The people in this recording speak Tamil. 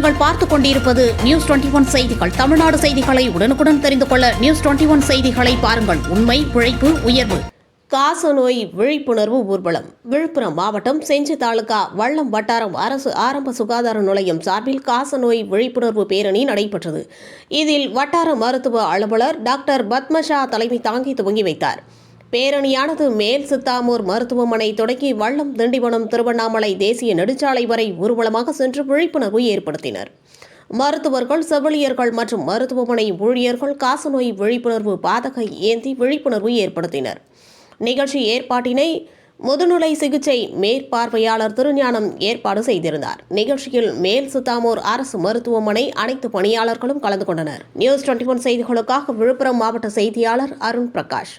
நீங்கள் பார்த்துக் கொண்டிருப்பது நியூஸ் 21 செய்திகள். தமிழ்நாடு செய்திகளை உடனுக்குடன் தெரிந்து கொள்ள நியூஸ் 21 செய்திகளை பாருங்கள். உண்மை, உழைப்பு, உயர்வு. காசநோய் விழிப்புணர்வு ஊர்வலம். விழுப்புரம் மாவட்டம் செஞ்சி தாலுகா வல்லம் வட்டாரம் அரசு ஆரம்ப சுகாதார நிலையம் சார்பில் காசநோய் விழிப்புணர்வு பேரணி நடைபெற்றது. இதில் வட்டார மருத்துவ அலுவலர் டாக்டர் பத்மஷா தலைமை தாங்கி துவங்கி வைத்தார். பேரணியானது மேல் சித்தாமூர் மருத்துவமனை தொடங்கி வல்லம், திண்டிவனம், திருவண்ணாமலை தேசிய நெடுஞ்சாலை வரை ஊர்வலமாக சென்று விழிப்புணர்வு ஏற்படுத்தினர். மருத்துவர்கள், செவிலியர்கள் மற்றும் மருத்துவமனை ஊழியர்கள் காசநோய் விழிப்புணர்வு பாதகை ஏந்தி விழிப்புணர்வு ஏற்படுத்தினர். நிகழ்ச்சி ஏற்பாட்டினை முதுநிலை சிகிச்சை மேற்பார்வையாளர் திருஞானம் ஏற்பாடு செய்திருந்தார். நிகழ்ச்சியில் மேல் சித்தாமூர் அரசு மருத்துவமனை அனைத்து பணியாளர்களும் கலந்து கொண்டனர். நியூஸ் 21 செய்திகளுக்காக விழுப்புரம் மாவட்ட செய்தியாளர் அருண் பிரகாஷ்.